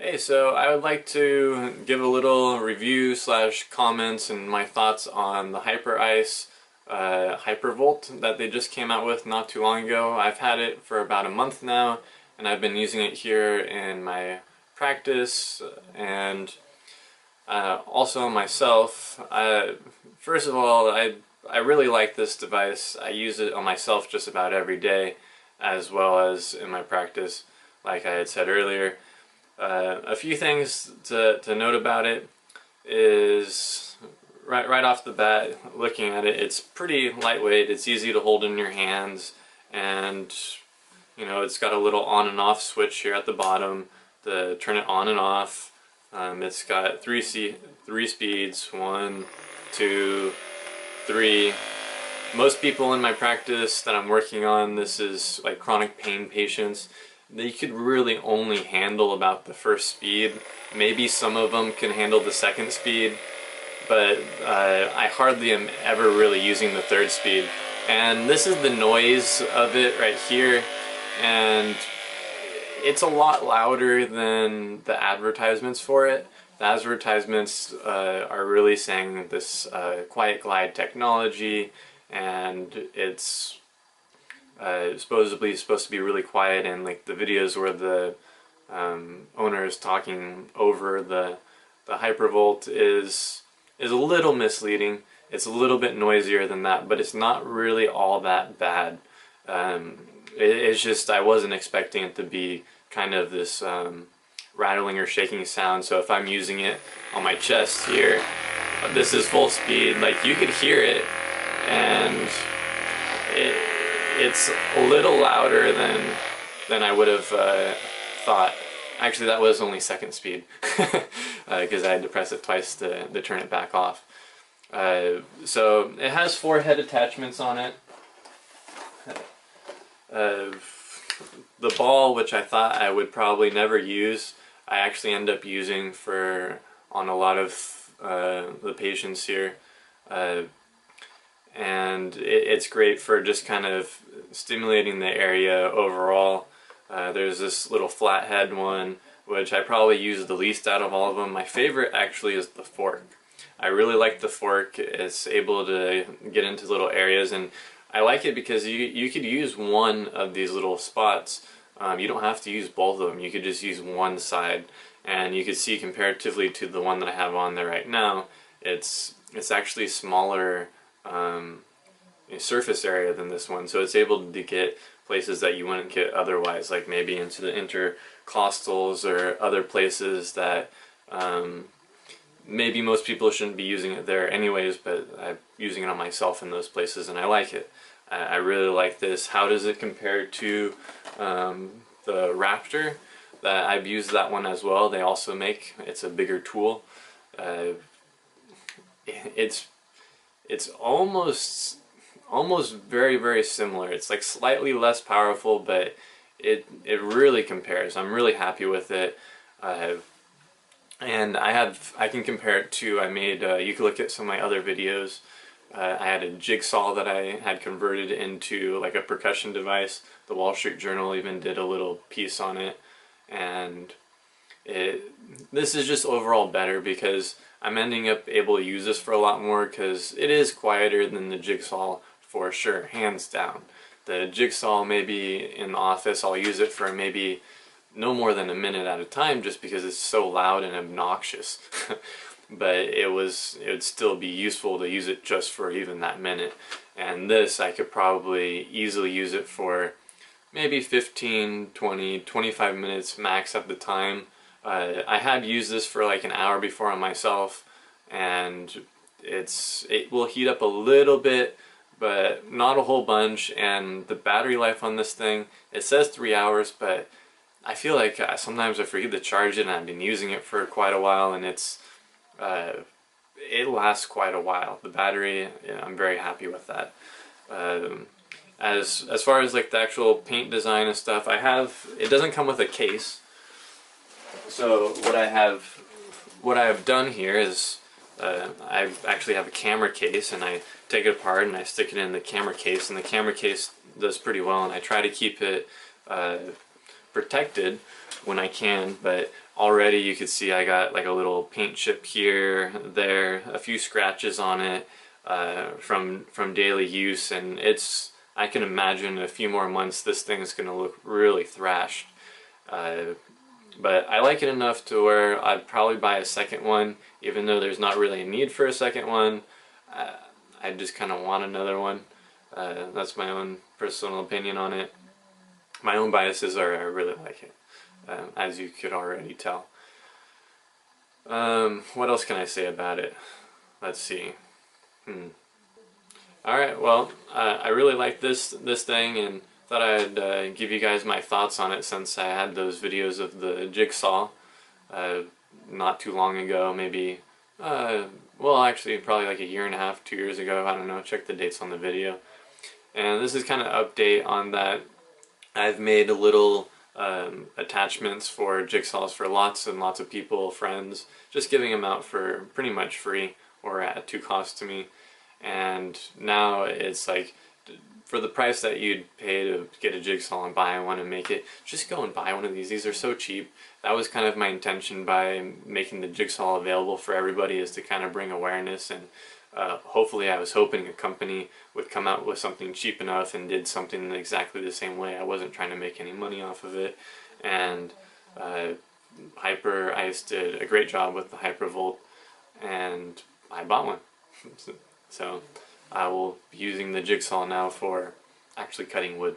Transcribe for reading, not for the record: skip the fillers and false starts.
Hey, so I would like to give a little review slash comments and my thoughts on the HyperVolt that they just came out with not too long ago. I've had it for about a month now, and I've been using it here in my practice and also myself. First of all, I really like this device. I use it on myself just about every day, as well as in my practice, like I had said earlier. A few things to note about it is right off the bat, looking at it, it's pretty lightweight, it's easy to hold in your hands, and it's got a little on and off switch here at the bottom to turn it on and off. It's got three speeds, 1, 2, 3. Most people in my practice that I'm working on, this is like chronic pain patients, they could really only handle about the first speed. Maybe some of them can handle the second speed, but I hardly am ever really using the third speed. And this is the noise of it right here, and it's a lot louder than the advertisements for it. The advertisements are really saying this quiet glide technology, and it's supposedly supposed to be really quiet, and like the videos where the owner is talking over the HyperVolt is a little misleading. It's a little bit noisier than that, but it's not really all that bad. It's just I wasn't expecting it to be kind of this rattling or shaking sound. So if I'm using it on my chest here, this is full speed, like you could hear it, and it's a little louder than I would have thought. Actually, that was only second speed because I had to press it twice to turn it back off. So it has 4 head attachments on it. The ball, which I thought I would probably never use, I actually end up using on a lot of the patients here. And it's great for just kind of stimulating the area overall. There's this little flathead one, which I probably use the least out of all of them. My favorite actually is the fork. I really like the fork. It's able to get into little areas, and I like it because you could use one of these little spots. You don't have to use both of them. You could just use one side, and you could see comparatively to the one that I have on there right now, it's actually smaller surface area than this one, so it's able to get places that you wouldn't get otherwise, like maybe into the intercostals or other places that maybe most people shouldn't be using it there anyways, but I'm using it on myself in those places and I like it. I really like this. How does it compare to the Raptor? I've used that one as well. They also it's a bigger tool. It's almost very, very similar. It's like slightly less powerful, but it really compares. I'm really happy with it. And I can compare it to, you can look at some of my other videos. I had a jigsaw that I had converted into like a percussion device. The Wall Street Journal even did a little piece on it, and this is just overall better because I'm ending up able to use this for a lot more because it is quieter than the jigsaw for sure, hands down. The jigsaw, maybe in the office, I'll use it for maybe no more than a minute at a time just because it's so loud and obnoxious. But it would still be useful to use it just for even that minute. And this, I could probably easily use it for maybe 15, 20, 25 minutes max at the time. I had used this for like an hour before on myself, and it will heat up a little bit, but not a whole bunch. And the battery life on this thing, it says 3 hours, but I feel like sometimes I forget to charge it, and I've been using it for quite a while, and it lasts quite a while. The battery, I'm very happy with that. As far as like the actual paint design and stuff, it doesn't come with a case. So what I have done here is I actually have a camera case, and I take it apart and I stick it in the camera case, and the camera case does pretty well, and I try to keep it protected when I can, but already you could see I got like a little paint chip here, there, a few scratches on it from daily use, and I can imagine a few more months this thing is going to look really thrashed. But I like it enough to where I'd probably buy a second one, even though there's not really a need for a second one. I just kind of want another one. That's my own personal opinion on it. My own biases are I really like it, as you could already tell. What else can I say about it? Let's see. Alright, well, I really like this thing, and thought I'd give you guys my thoughts on it since I had those videos of the jigsaw not too long ago, maybe, well, actually probably like a year and a half, 2 years ago, I don't know, check the dates on the video. And this is kind of update on that. I've made little attachments for jigsaws for lots and lots of people, friends, just giving them out for pretty much free or at no cost to me. And now it's like, for the price that you'd pay to get a jigsaw and buy one and make it, just go and buy one of these. These are so cheap. That was kind of my intention by making the jigsaw available for everybody, is to kind of bring awareness, and hopefully I was hoping a company would come out with something cheap enough and did something exactly the same way. I wasn't trying to make any money off of it. And Hyper Ice did a great job with the HyperVolt, and I bought one. So I will be using the jigsaw now for actually cutting wood.